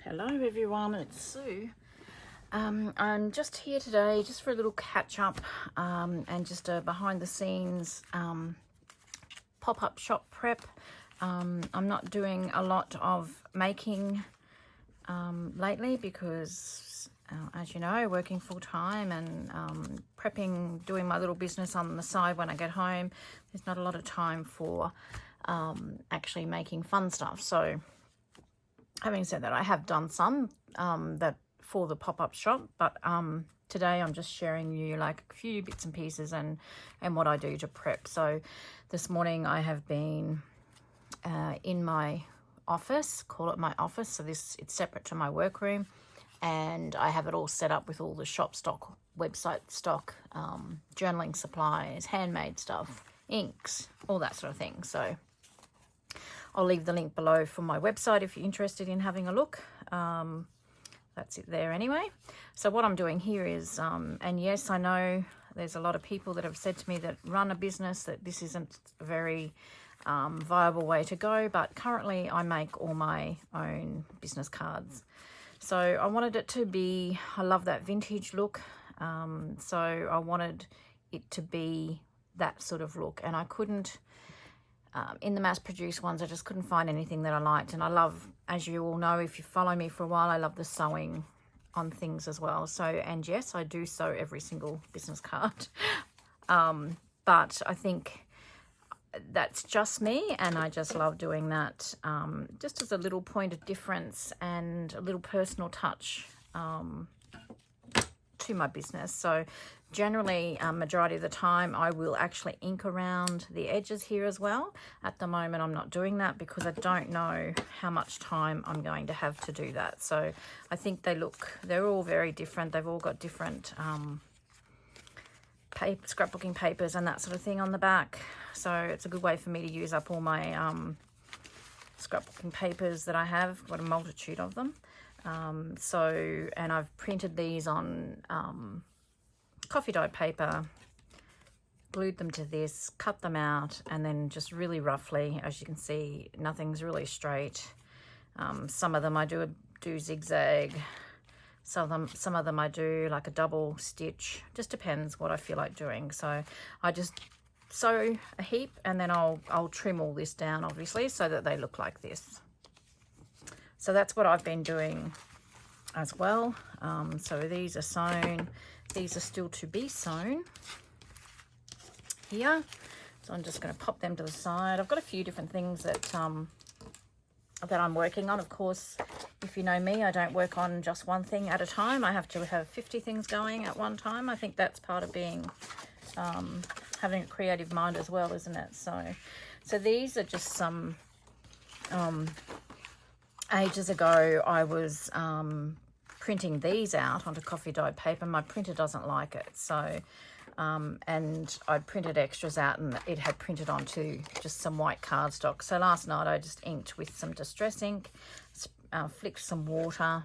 Hello everyone, it's Sue. I'm just here today just for a little catch up and just a behind the scenes pop-up shop prep. I'm not doing a lot of making lately because as you know, working full-time and prepping, doing my little business on the side when I get home, there's not a lot of time for actually making fun stuff. So having said that, I have done some that for the pop-up shop, but today I'm just sharing you like a few bits and pieces and what I do to prep. So this morning I have been in my office, call it my office, so it's separate to my workroom, and I have it all set up with all the shop stock, website stock, journaling supplies, handmade stuff, inks, all that sort of thing. So I'll leave the link below for my website if you're interested in having a look. That's it there anyway. So what I'm doing here is, and yes, I know there's a lot of people that have said to me that run a business that this isn't a very viable way to go, but currently I make all my own business cards. So I wanted it to be, I love that vintage look. So I wanted it to be that sort of look, and I couldn't, in the mass-produced ones, I just couldn't find anything that I liked. And I love, as you all know, if you follow me for a while, I love the sewing on things as well. So, and yes, I do sew every single business card. But I think that's just me, and I just love doing that, just as a little point of difference and a little personal touch to my business. So generally, majority of the time, I will actually ink around the edges here as well. At the moment, I'm not doing that because I don't know how much time I'm going to have to do that. So I think they're all very different. They've all got different scrapbooking papers and that sort of thing on the back. So it's a good way for me to use up all my scrapbooking papers that I have. Got a multitude of them. And I've printed these on coffee dyed paper, glued them to this, cut them out, and then just really roughly, as you can see, nothing's really straight. Some of them I do zigzag. Some of them I do like a double stitch. Just depends what I feel like doing. So I just sew a heap, and then I'll trim all this down, obviously, so that they look like this. So that's what I've been doing as well. So these are sewn. These are still to be sewn here. So I'm just going to pop them to the side. I've got a few different things that I'm working on. Of course, if you know me, I don't work on just one thing at a time. I have to have 50 things going at one time. I think that's part of being having a creative mind as well, isn't it? So these are just some ages ago I was printing these out onto coffee dyed paper. My printer doesn't like it, so and I printed extras out, and it had printed onto just some white cardstock. So last night I just inked with some distress ink, flicked some water,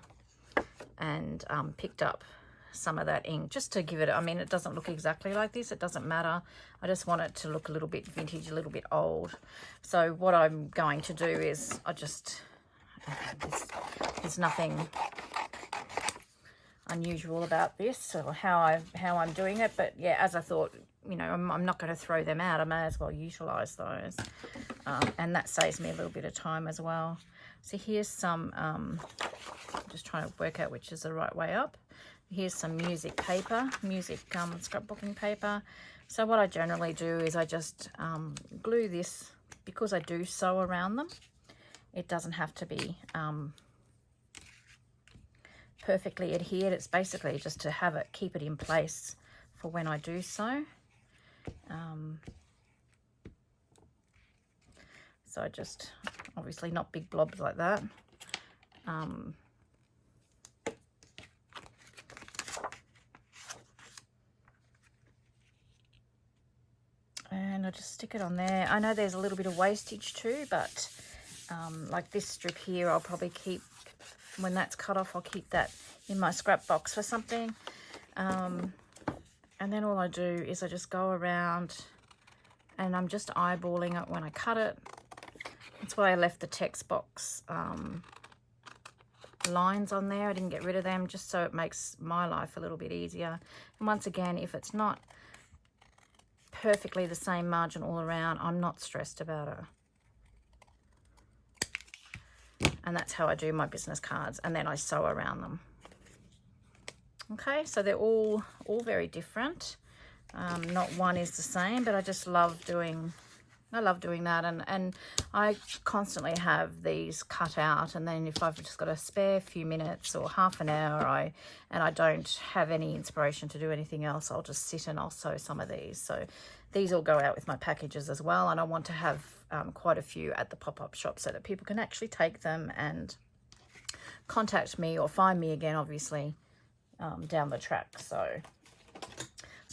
and picked up some of that ink just to give it, I mean, it doesn't look exactly like this, it doesn't matter. I just want it to look a little bit vintage, a little bit old. So what I'm going to do is there's nothing unusual about this or how I'm doing it, but yeah, as I thought, you know, I'm not going to throw them out. I may as well utilize those, and that saves me a little bit of time as well. So here's some just trying to work out which is the right way up. Here's some music paper, scrapbooking paper. So what I generally do is I just glue this, because I do sew around them. It doesn't have to be perfectly adhered. It's basically just to have it, keep it in place for when I do sew. So I just, obviously not big blobs like that. And I just stick it on there. I know there's a little bit of wastage too, but like this strip here, I'll probably keep, when that's cut off, I'll keep that in my scrap box for something. And then all I do is I just go around and I'm just eyeballing it when I cut it. That's why I left the text box lines on there. I didn't get rid of them just so it makes my life a little bit easier. And once again, if it's not perfectly the same margin all around, I'm not stressed about it. And that's how I do my business cards, and then I sew around them. Okay, so they're all very different. Not one is the same, but I just love doing that, and I constantly have these cut out, and then if I've just got a spare few minutes or half an hour and I don't have any inspiration to do anything else, I'll just sit and I'll sew some of these. So these all go out with my packages as well, and I want to have quite a few at the pop-up shop so that people can actually take them and contact me or find me again, obviously, down the track. So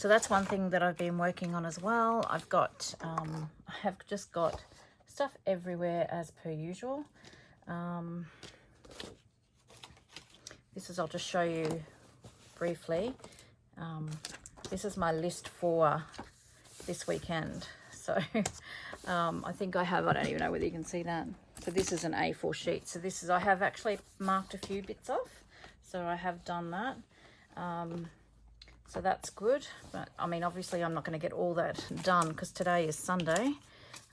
that's one thing that I've been working on as well. I have just got stuff everywhere as per usual. I'll just show you briefly. This is my list for this weekend. So I think I don't even know whether you can see that. So this is an A4 sheet. So I have actually marked a few bits off. So I have done that. So that's good, but I mean, obviously I'm not going to get all that done because today is Sunday,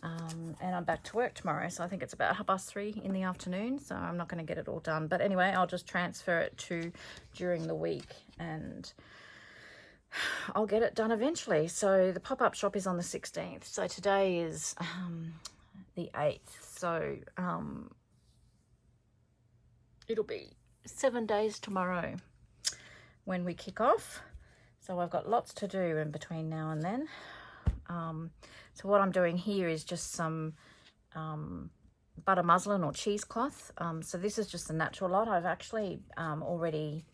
and I'm back to work tomorrow. So I think it's about 3:30 in the afternoon. So I'm not going to get it all done. But anyway, I'll just transfer it to during the week, and I'll get it done eventually. So the pop-up shop is on the 16th. So today is the 8th. So it'll be 7 days tomorrow when we kick off. So I've got lots to do in between now and then. So what I'm doing here is just some butter muslin or cheesecloth. So this is just the natural lot. I've actually already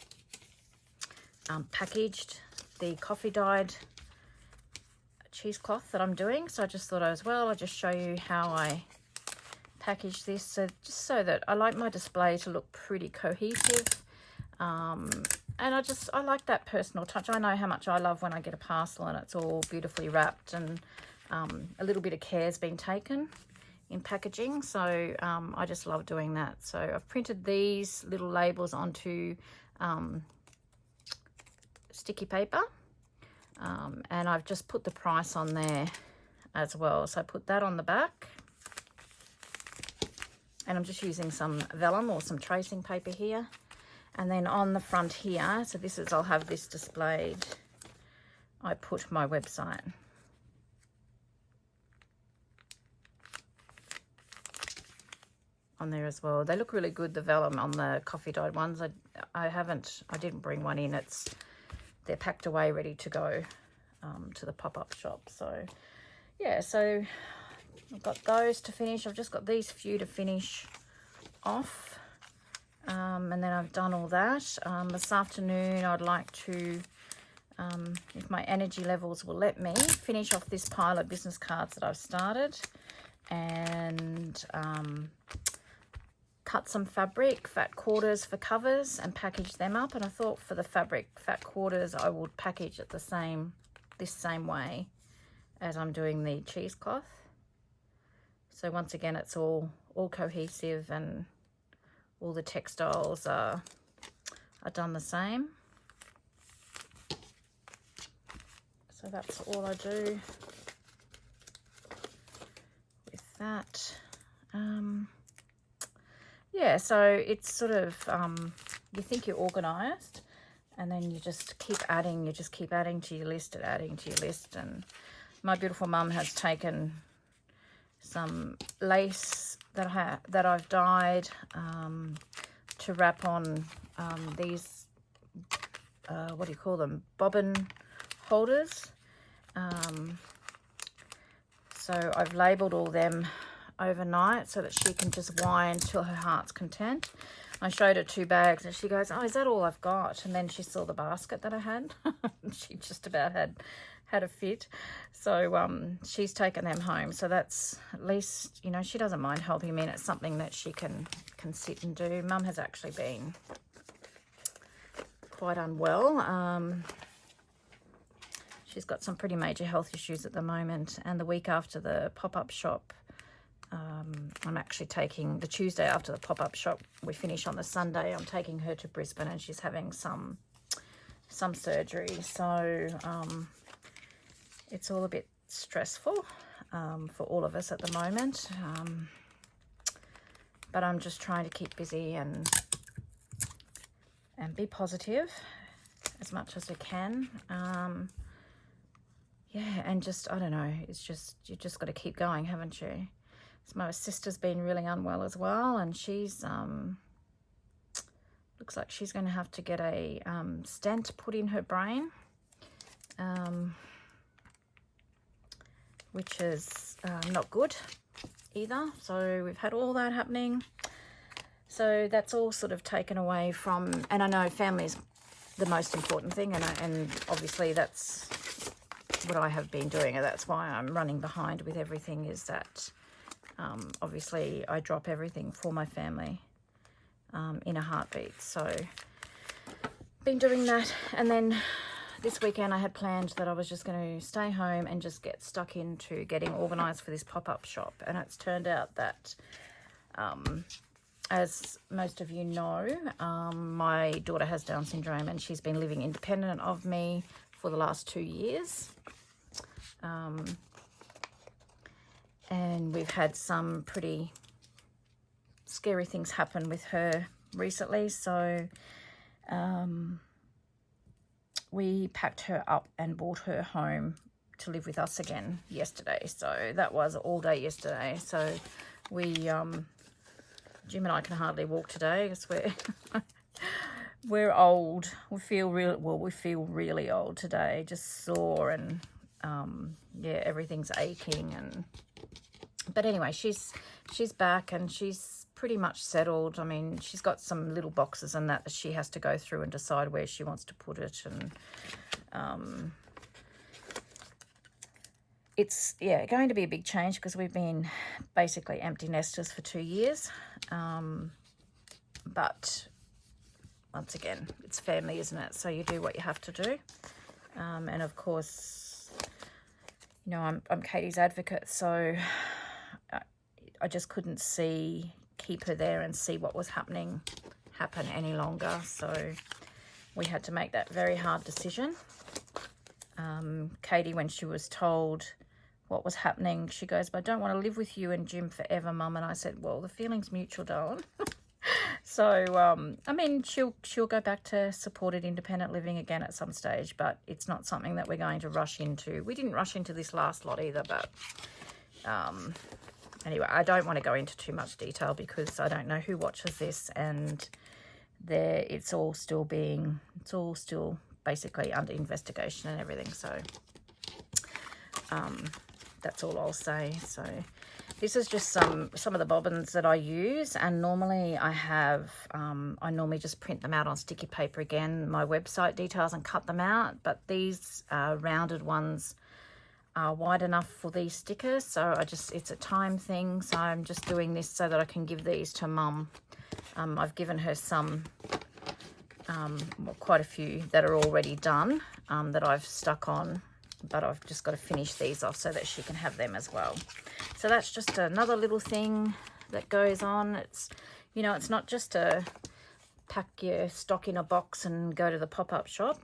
packaged the coffee dyed cheesecloth that I'm doing. So I just thought I'll just show you how I package this. So just so that I like my display to look pretty cohesive. And I like that personal touch. I know how much I love when I get a parcel and it's all beautifully wrapped and a little bit of care's been taken in packaging. So I just love doing that. So I've printed these little labels onto sticky paper, and I've just put the price on there as well. So I put that on the back, and I'm just using some vellum or some tracing paper here. And then on the front here, so I'll have this displayed, I put my website. On there as well. They look really good, the vellum on the coffee dyed ones. I didn't bring one in. They're packed away ready to go to the pop-up shop. So yeah, so I've got those to finish. I've just got these few to finish off. And then I've done all that. This afternoon I'd like to, if my energy levels will let me, finish off this pile of business cards that I've started, and cut some fabric, fat quarters for covers, and package them up. And I thought for the fabric fat quarters I would package it this same way as I'm doing the cheesecloth. So once again, it's all cohesive, and all the textiles are done the same. So that's all I do with that. Yeah, so it's sort of, you think you're organised, and then you just keep adding to your list and adding to your list. And my beautiful mum has taken some lace that I've dyed to wrap on these, what do you call them, bobbin holders. So I've labelled all them overnight so that she can just wind till her heart's content. I showed her 2 bags and she goes, "Oh, is that all I've got?" And then she saw the basket that I had. She just about had a fit. So she's taken them home. So that's, at least, you know, she doesn't mind helping me, and it's something that she can sit and do. Mum has actually been quite unwell. She's got some pretty major health issues at the moment, and the week after the pop-up shop, I'm actually taking the Tuesday after the pop-up shop. We finish on the Sunday. I'm taking her to Brisbane, and she's having some surgery. So it's all a bit stressful for all of us at the moment. But I'm just trying to keep busy and be positive as much as I can. Yeah, and just, I don't know, it's just, you just got to keep going, haven't you? So my sister's been really unwell as well, and she's, looks like she's going to have to get a stent put in her brain, which is not good either. So we've had all that happening. So that's all sort of taken away from, and I know family is the most important thing, and obviously that's what I have been doing, and that's why I'm running behind with everything, is that obviously I drop everything for my family in a heartbeat. So been doing that, and then this weekend I had planned that I was just going to stay home and just get stuck into getting organised for this pop-up shop, and it's turned out that as most of you know, my daughter has Down syndrome, and she's been living independent of me for the last 2 years. And we've had some pretty scary things happen with her recently. So we packed her up and brought her home to live with us again yesterday. So that was all day yesterday. So we, Jim and I can hardly walk today because we're old. We feel really old today, just sore, and yeah, everything's aching. And but anyway, she's back, and she's pretty much settled. I mean, she's got some little boxes and that she has to go through and decide where she wants to put it, and it's, yeah, going to be a big change because we've been basically empty nesters for 2 years. But once again, it's family, isn't it? So you do what you have to do. And of course, you know, I'm Katie's advocate, so I just couldn't keep her there and see what was happen any longer. So we had to make that very hard decision. Katie, when she was told what was happening, she goes, "But I don't want to live with you and Jim forever, Mum." And I said, "Well, the feeling's mutual, darling." So, I mean, she'll go back to supported independent living again at some stage, but it's not something that we're going to rush into. We didn't rush into this last lot either, but anyway, I don't want to go into too much detail because I don't know who watches this, and it's all still basically under investigation and everything. So that's all I'll say. So this is just some of the bobbins that I use, and normally I normally just print them out on sticky paper again, my website details, and cut them out, but these rounded ones are wide enough for these stickers, so it's a time thing. So I'm just doing this so that I can give these to Mum. I've given her some, quite a few that are already done, that I've stuck on, but I've just got to finish these off so that she can have them as well. So that's just another little thing that goes on. It's, you know, it's not just to pack your stock in a box and go to the pop-up shop.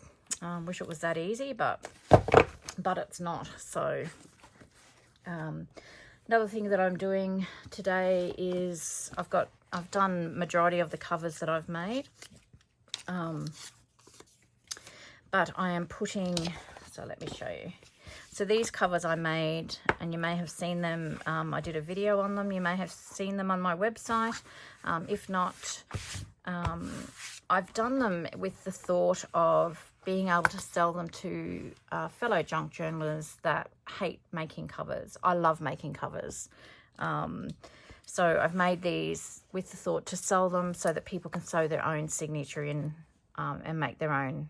Wish it was that easy, but it's not. So another thing that I'm doing today is I've done majority of the covers that I've made, but I am putting, so let me show you. So these covers I made, and you may have seen them, I did a video on them, you may have seen them on my website. If not, I've done them with the thought of being able to sell them to fellow junk journalists that hate making covers. I love making covers. So I've made these with the thought to sell them so that people can sew their own signature in and make their own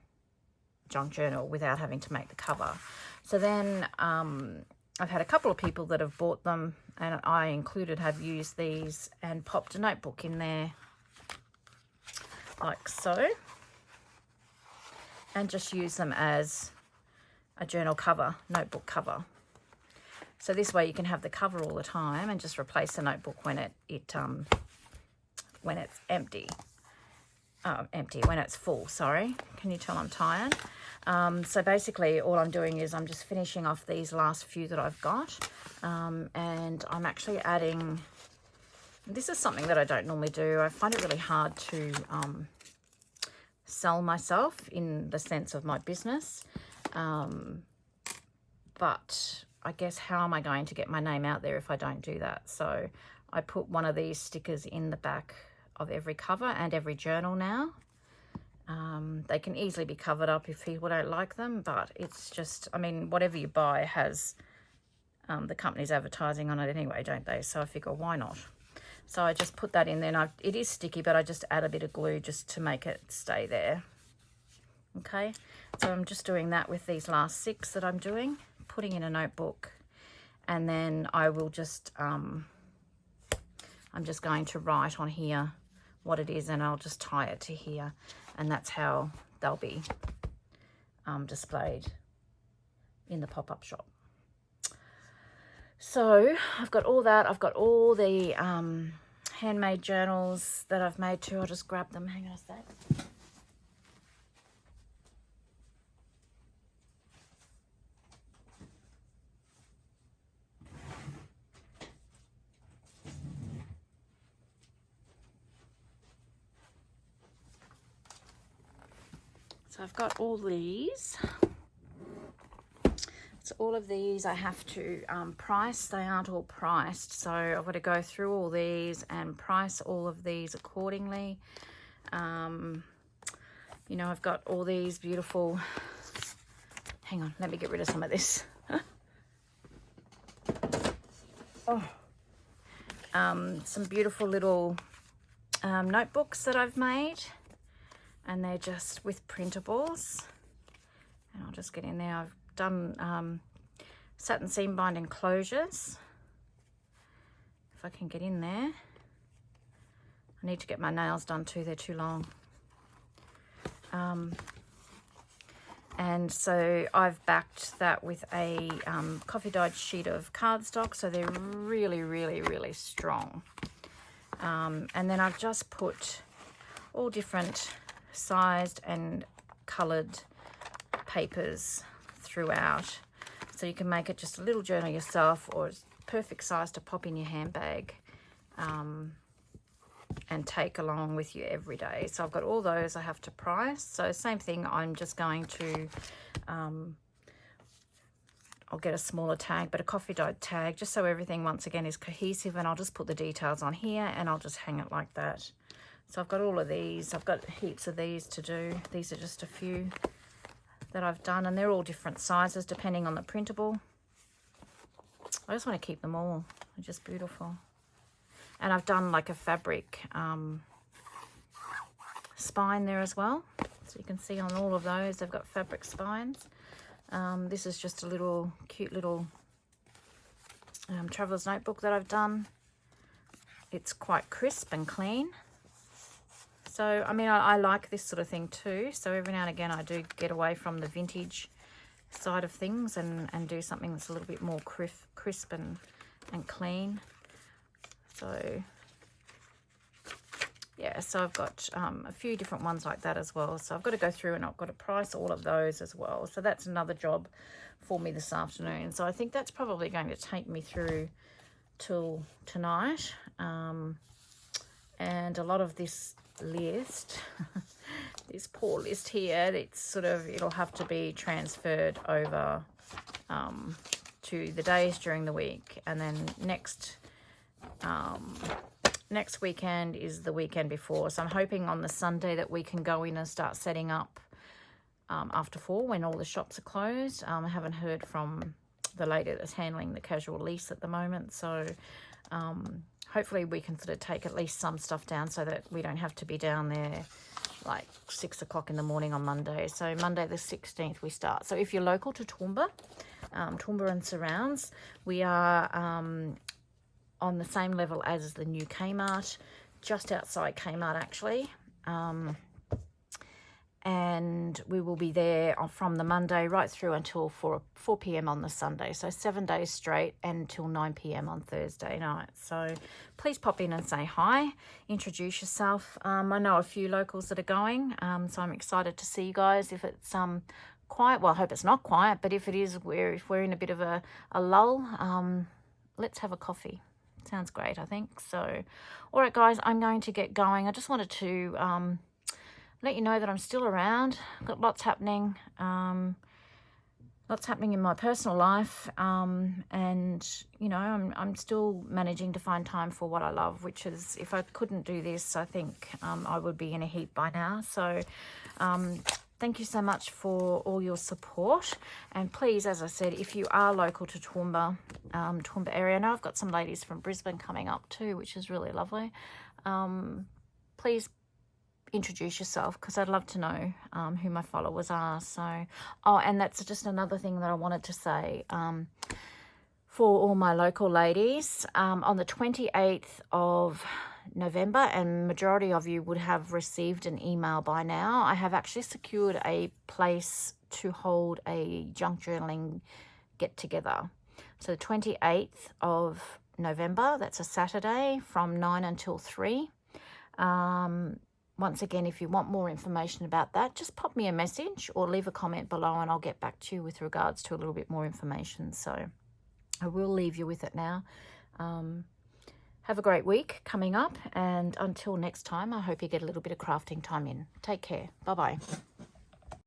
junk journal without having to make the cover. So then I've had a couple of people that have bought them, and I included have used these and popped a notebook in there like so, and just use them as a journal cover, notebook cover. So this way you can have the cover all the time and just replace the notebook when it's empty. When it's full, sorry. Can you tell I'm tired? So basically all I'm doing is I'm just finishing off these last few that I've got. And I'm actually adding, this is something that I don't normally do. I find it really hard to sell myself in the sense of my business. But I guess how am I going to get my name out there if I don't do that? So I put one of these stickers in the back of every cover and every journal now. They can easily be covered up if people don't like them, but it's just, I mean, whatever you buy has the company's advertising on it anyway, don't they? So I figure, why not? So I just put that in there, and it is sticky, but I just add a bit of glue just to make it stay there. Okay, so I'm just doing that with these last 6 that I'm doing, putting in a notebook, and then I will just, I'm just going to write on here what it is, and I'll just tie it to here, and that's how they'll be displayed in the pop-up shop. So I've got all that. I've got all the handmade journals that I've made too. I'll just grab them. Hang on a sec. So I've got all these. So all of these I have to price. They aren't all priced. So I've got to go through all these and price all of these accordingly. You know, I've got all these beautiful, hang on, let me get rid of some of this. Some beautiful little notebooks that I've made. And they're just with printables, and I'll just get in there. I've done satin seam binding closures, if I can get in there. I need to get my nails done too, they're too long. And so I've backed that with a coffee dyed sheet of cardstock, so they're really, really, really strong. And then I've just put all different sized and coloured papers throughout, so you can make it just a little journal yourself, or it's perfect size to pop in your handbag and take along with you every day. So I've got all those I have to price. So same thing, I'm just going to I'll get a smaller tag, but a coffee dyed tag, just so everything once again is cohesive, and I'll just put the details on here and I'll just hang it like that. So I've got all of these. I've got heaps of these to do. These are just a few that I've done, and they're all different sizes depending on the printable. I just want to keep them all. They're just beautiful. And I've done like a fabric spine there as well. So you can see on all of those, they've got fabric spines. This is just a little cute little traveler's notebook that I've done. It's quite crisp and clean. So, I mean, I like this sort of thing too. So every now and again I do get away from the vintage side of things and do something that's a little bit more crisp and clean. So, yeah, so I've got a few different ones like that as well. So I've got to go through and I've got to price all of those as well. So that's another job for me this afternoon. So I think that's probably going to take me through till tonight. And a lot of this list, this poor list here, it's sort of, it'll have to be transferred over to the days during the week, and then next weekend is the weekend before. So I'm hoping on the Sunday that we can go in and start setting up after 4 when all the shops are closed. I haven't heard from the lady that's handling the casual lease at the moment, so hopefully we can sort of take at least some stuff down so that we don't have to be down there like 6 o'clock in the morning on Monday. So Monday the 16th we start. So if you're local to Toowoomba, Toowoomba and surrounds, we are on the same level as the new Kmart, just outside Kmart actually. and we will be there from the Monday right through until 4 p.m. on the Sunday. So 7 days straight until 9 p.m. on Thursday night. So please pop in and say hi, introduce yourself. I know a few locals that are going, so I'm excited to see you guys. If it's quiet, well, I hope it's not quiet, but if it is, if we're in a bit of a lull, let's have a coffee. Sounds great, I think. So, all right, guys, I'm going to get going. I just wanted to let you know that I'm still around. I've got lots happening. Lots happening in my personal life, and you know, I'm still managing to find time for what I love, which is, if I couldn't do this, I think I would be in a heap by now. So thank you so much for all your support, and please, as I said, if you are local to Toowoomba area, I know I've got some ladies from Brisbane coming up too, which is really lovely. Please introduce yourself, because I'd love to know who my followers are. So, oh, and that's just another thing that I wanted to say for all my local ladies. On the 28th of November, and majority of you would have received an email by now, I have actually secured a place to hold a junk journaling get together. So the 28th of November, that's a Saturday, from 9 until 3. Once again, if you want more information about that, just pop me a message or leave a comment below, and I'll get back to you with regards to a little bit more information. So I will leave you with it now. Have a great week coming up, and until next time, I hope you get a little bit of crafting time in. Take care. Bye-bye.